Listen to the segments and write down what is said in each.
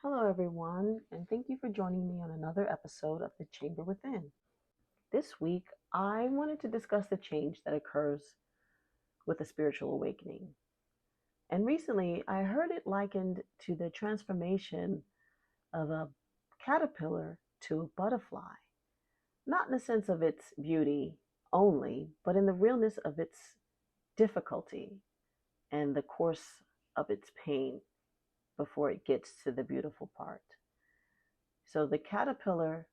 Hello, everyone, and thank you for joining me on another episode of The Chamber Within. This week, I wanted to discuss the change that occurs with a spiritual awakening. And recently, I heard it likened to the transformation of a caterpillar to a butterfly, not in the sense of its beauty only, but in the realness of its difficulty and the course of its pain before it gets to the beautiful part. So the caterpillar,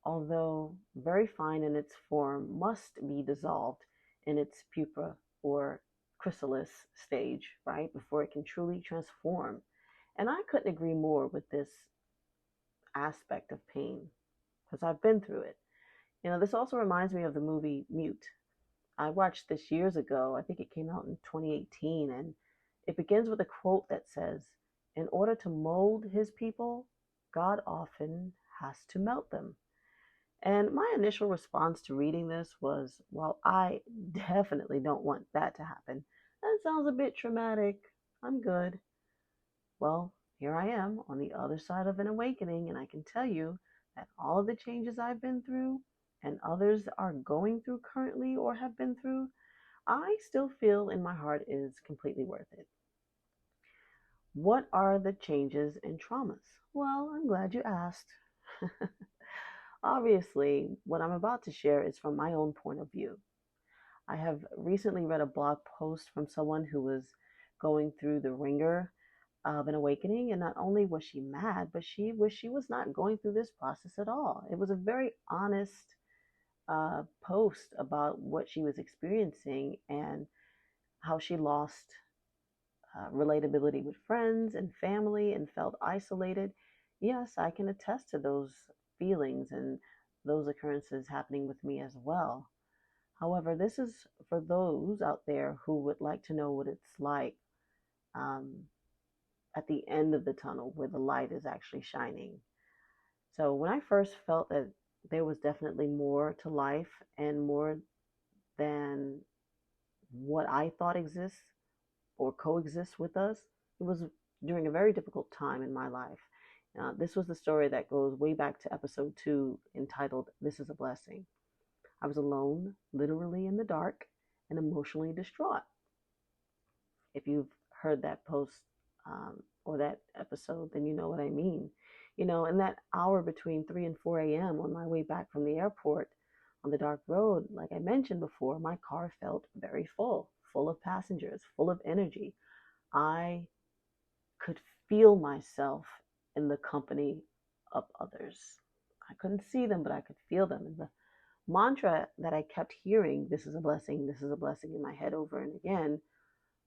although very fine in its form, must be dissolved in its pupa or chrysalis stage, right, before it can truly transform. And I couldn't agree more with this aspect of pain because I've been through it. This also reminds me of the movie Mute. I watched this years ago. I think it came out in 2018. And it begins with a quote that says, "In order to mold his people, God often has to melt them." And my initial response to reading this was, well, I definitely don't want that to happen. That sounds a bit traumatic. I'm good. Well, here I am on the other side of an awakening, and I can tell you that all of the changes I've been through and others are going through currently or have been through, I still feel in my heart is completely worth it. What are the changes and traumas? Well, I'm glad you asked. Obviously, what I'm about to share is from my own point of view. I have recently read a blog post from someone who was going through the ringer of an awakening, and not only was she mad, but she wished she was not going through this process at all. It was a very honest post about what she was experiencing and how she lost relatability with friends and family and felt isolated. Yes, I can attest to those feelings and those occurrences happening with me as well. However, this is for those out there who would like to know what it's like um, at the end of the tunnel where the light is actually shining. So, when I first felt that there was definitely more to life and more than what I thought exists or coexist with us, it was during a very difficult time in my life. This was the story that goes way back to episode 2 entitled This is a Blessing. I was alone, literally in the dark, and emotionally distraught. If you've heard that post or that episode, then you know what I mean. In that hour between 3 and 4 a.m. on my way back from the airport on the dark road, like I mentioned before, my car felt very full of passengers, full of energy. I could feel myself in the company of others. I couldn't see them, but I could feel them. And the mantra that I kept hearing, this is a blessing, this is a blessing, in my head over and again,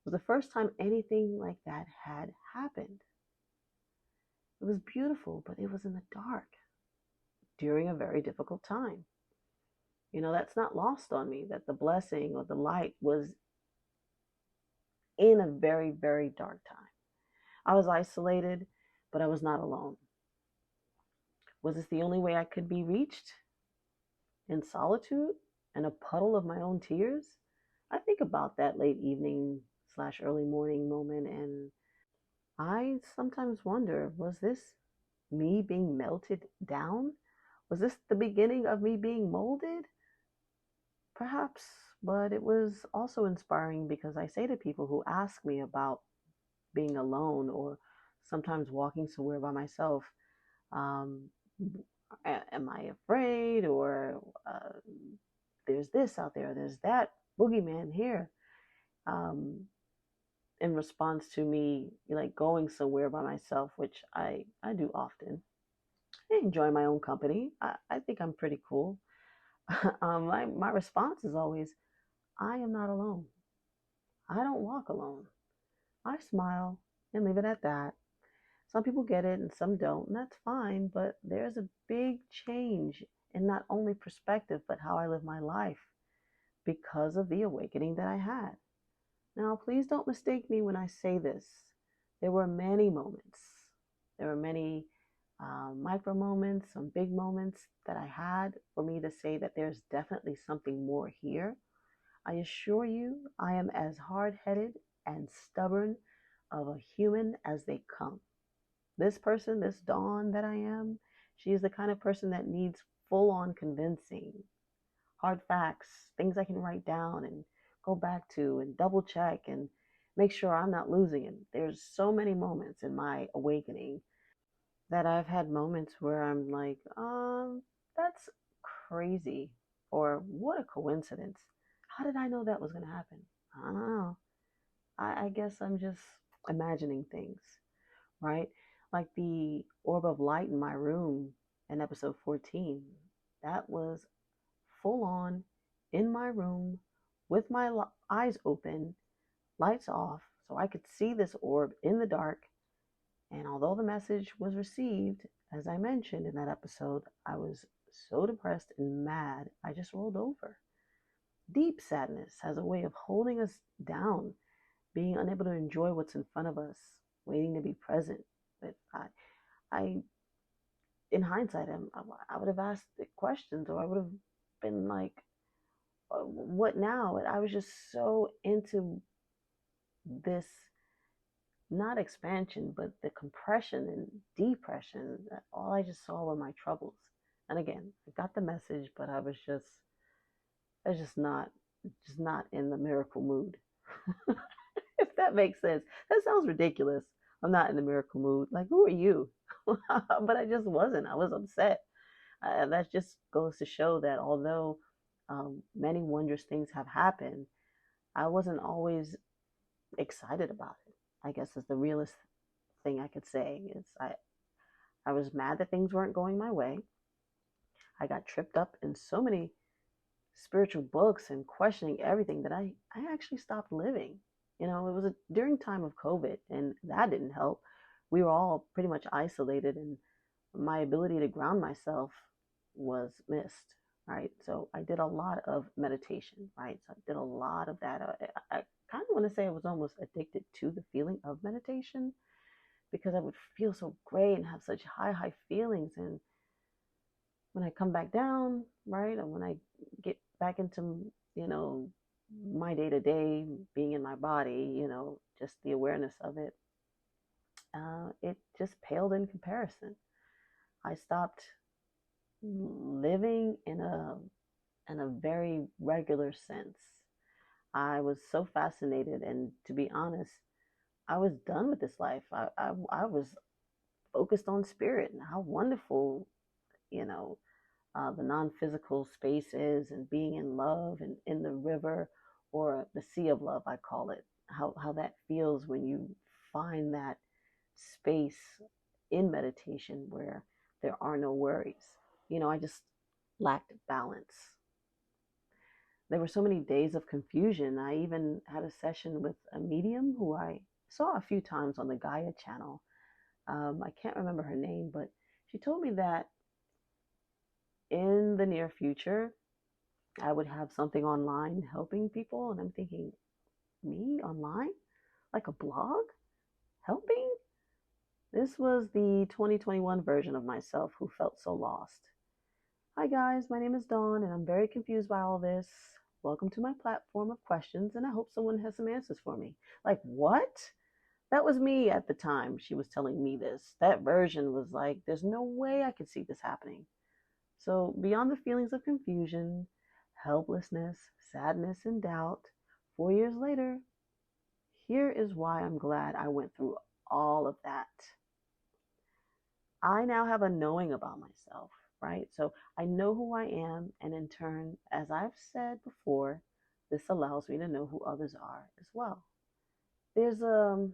was the first time anything like that had happened. It was beautiful, but it was in the dark during a very difficult time. That's not lost on me that the blessing or the light was in a very, very dark time. I was isolated, but I was not alone. Was this the only way I could be reached? In solitude and a puddle of my own tears? I think about that late evening / early morning moment, and I sometimes wonder, was this me being melted down? Was this the beginning of me being molded? Perhaps, but it was also inspiring because I say to people who ask me about being alone or sometimes walking somewhere by myself, um, am I afraid? Or there's this out there, there's that boogeyman here. Um, in response to me like going somewhere by myself, which I do often. I enjoy my own company. I think I'm pretty cool. My response is always, I am not alone. I don't walk alone. I smile and leave it at that. Some people get it and some don't, and that's fine, but there's a big change in not only perspective, but how I live my life because of the awakening that I had. Now, please don't mistake me when I say this. There were many moments. There were many micro moments, some big moments that I had for me to say that there's definitely something more here. I assure you, I am as hard-headed and stubborn of a human as they come. this person, this Dawn that I am, she is the kind of person that needs full on convincing, hard facts, things I can write down and go back to and double check and make sure I'm not losing it. There's so many moments in my awakening that I've had moments where I'm like, that's crazy. Or what a coincidence. How did I know that was going to happen? I don't know. I guess I'm just imagining things, right? Like the orb of light in my room in episode 14. That was full on in my room with my eyes open, lights off, so I could see this orb in the dark. And although the message was received, as I mentioned in that episode, I was so depressed and mad, I just rolled over. Deep sadness has a way of holding us down, being unable to enjoy what's in front of us, waiting to be present. But I in hindsight, I would have asked the questions, or I would have been like, what now? And I was just so into this, not expansion, but the compression and depression, that all I just saw were my troubles. And again, I got the message, but I was just not in the miracle mood. If that makes sense. That sounds ridiculous. I'm not in the miracle mood. Like, who are you? But I just wasn't. I was upset. That just goes to show that although many wondrous things have happened, I wasn't always excited about it. I guess is the realest thing I could say. I was mad that things weren't going my way. I got tripped up in so many spiritual books and questioning everything that I actually stopped living. You know, it was during time of COVID, and that didn't help. We were all pretty much isolated, and my ability to ground myself was missed, right? So I did a lot of meditation, right? So I did a lot of that. I kind of want to say I was almost addicted to the feeling of meditation, because I would feel so great and have such high feelings. And when I come back down, right, and when I get back into, my day to day, being in my body, just the awareness of it, it just paled in comparison. I stopped living in a very regular sense. I was so fascinated, and to be honest, I was done with this life. I was focused on spirit and how wonderful, the non-physical space is, and being in love and in the river, or the sea of love, I call it. How that feels when you find that space in meditation where there are no worries. I just lacked balance. There were so many days of confusion. I even had a session with a medium who I saw a few times on the Gaia channel. I can't remember her name, but she told me that in the near future, I would have something online helping people. And I'm thinking, me online? Like a blog? Helping? This was the 2021 version of myself who felt so lost. Hi guys, my name is Dawn, and I'm very confused by all this. Welcome to my platform of questions, and I hope someone has some answers for me. Like, what? That was me at the time she was telling me this. That version was like, there's no way I could see this happening. So beyond the feelings of confusion, helplessness, sadness, and doubt, 4 years later, here is why I'm glad I went through all of that. I now have a knowing about myself, right? So I know who I am, and in turn, as I've said before, this allows me to know who others are as well. There's a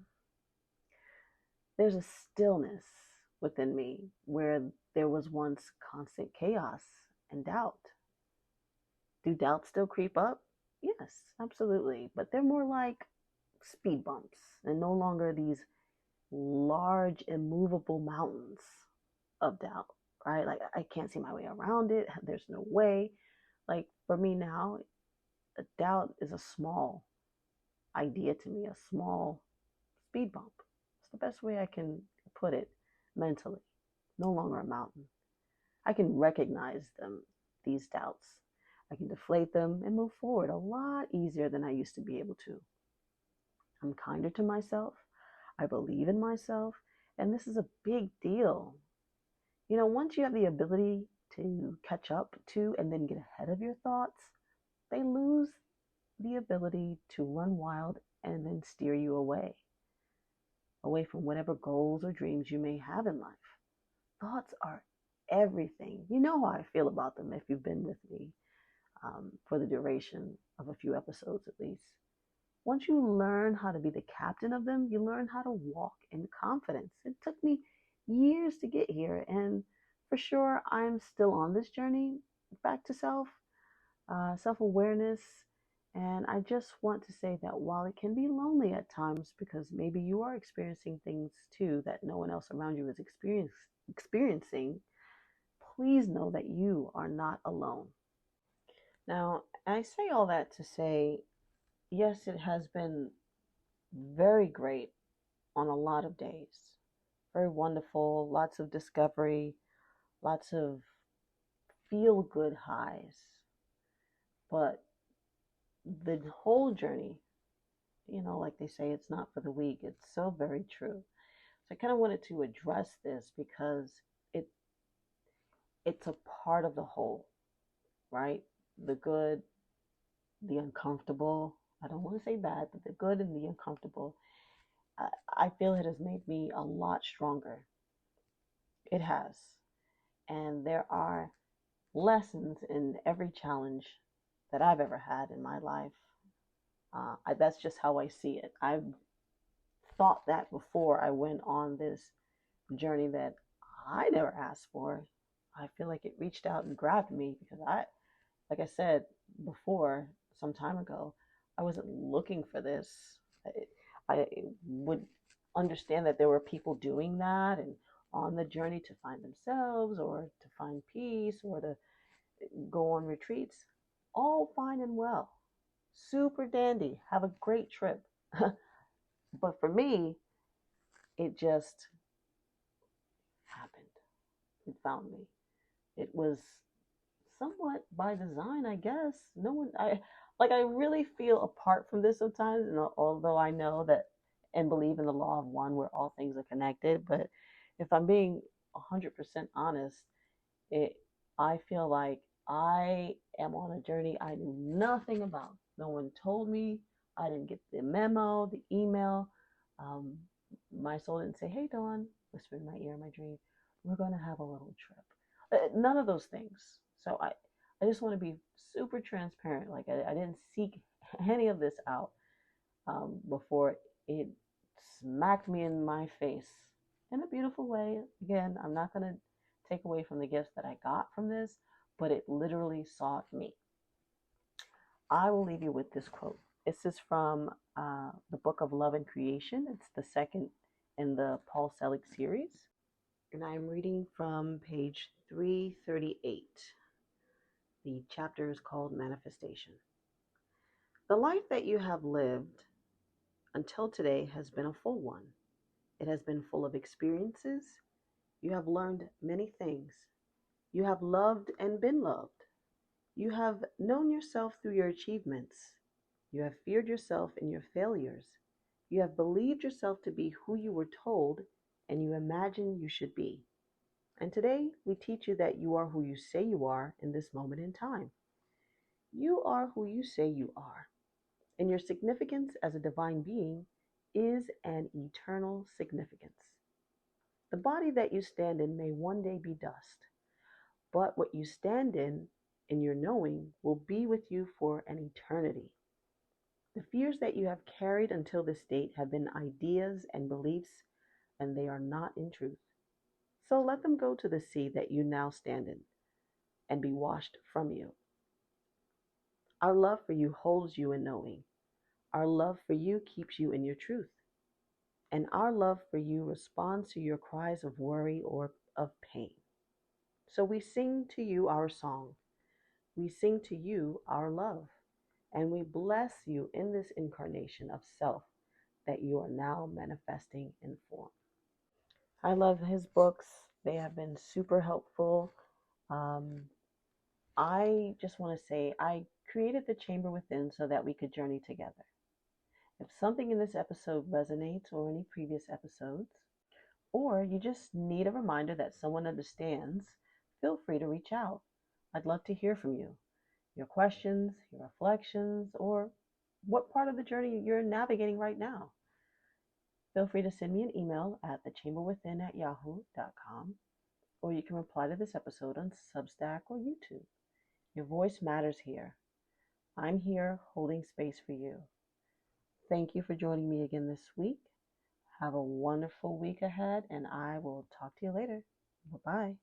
stillness within me where there was once constant chaos and doubt. Do doubts still creep up? Yes, absolutely. But they're more like speed bumps and no longer these large, immovable mountains of doubt, right? Like, I can't see my way around it. There's no way. Like, for me now, a doubt is a small idea to me, a small speed bump. It's the best way I can put it mentally. No longer a mountain. I can recognize them, these doubts. I can deflate them and move forward a lot easier than I used to be able to. I'm kinder to myself. I believe in myself, And this is a big deal. Once you have the ability to catch up to and then get ahead of your thoughts, they lose the ability to run wild and then steer you away from whatever goals or dreams you may have in life. Thoughts are everything. You know how I feel about them if you've been with me for the duration of a few episodes at least. Once you learn how to be the captain of them, you learn how to walk in confidence. It took me years to get here, and for sure, I'm still on this journey back to self-awareness. And I just want to say that while it can be lonely at times, because maybe you are experiencing things too that no one else around you is experiencing, please know that you are not alone. Now, I say all that to say, yes, it has been very great on a lot of days. Very wonderful, lots of discovery, lots of feel good highs. But the whole journey, like they say, it's not for the weak. It's so very true. So I kind of wanted to address this because it it's a part of the whole, right? The good, the uncomfortable. I don't want to say bad, but the good and the uncomfortable. I feel it has made me a lot stronger. It has. And there are lessons in every challenge that I've ever had in my life. That's just how I see it. I've thought that before I went on this journey that I never asked for. I feel like it reached out and grabbed me because like I said before, some time ago, I wasn't looking for this. I would understand that there were people doing that and on the journey to find themselves or to find peace or to go on retreats. All fine and well. Super dandy. Have a great trip. But for me, it just happened. It found me. It was somewhat by design, I guess. No one, I really feel apart from this sometimes, and although I know that and believe in the law of one where all things are connected, but if I'm being 100% honest, it I feel like I am on a journey I knew nothing about. No one told me. I didn't get the memo, the email. Um, my soul didn't say, "Hey, Dawn," whisper in my ear in my dream, "We're going to have a little trip." None of those things. So I just want to be super transparent. Like I didn't seek any of this out before it smacked me in my face in a beautiful way. Again, I'm not going to take away from the gifts that I got from this, but it literally sought me. I will leave you with this quote. This is from the book of Love and Creation. It's the second in the Paul Selig series. And I'm reading from page 338. The chapter is called Manifestation. The life that you have lived until today has been a full one. It has been full of experiences. You have learned many things. You have loved and been loved. You have known yourself through your achievements. You have feared yourself in your failures. You have believed yourself to be who you were told and you imagined you should be. And today we teach you that you are who you say you are in this moment in time. You are who you say you are. And your significance as a divine being is an eternal significance. The body that you stand in may one day be dust, but what you stand in your knowing, will be with you for an eternity. The fears that you have carried until this date have been ideas and beliefs, and they are not in truth. So let them go to the sea that you now stand in and be washed from you. Our love for you holds you in knowing. Our love for you keeps you in your truth. And our love for you responds to your cries of worry or of pain. So we sing to you our song. We sing to you our love. And we bless you in this incarnation of self that you are now manifesting in form. I love his books. They have been super helpful. Um, I just want to say I created the chamber within so that we could journey together. If something in this episode resonates or any previous episodes, or you just need a reminder that someone understands, feel free to reach out. I'd love to hear from you, your questions, your reflections, or what part of the journey you're navigating right now. Feel free to send me an email at thechamberwithin@yahoo.com, or you can reply to this episode on Substack or YouTube. Your voice matters here. I'm here holding space for you. Thank you for joining me again this week. Have a wonderful week ahead, and I will talk to you later. Bye-bye.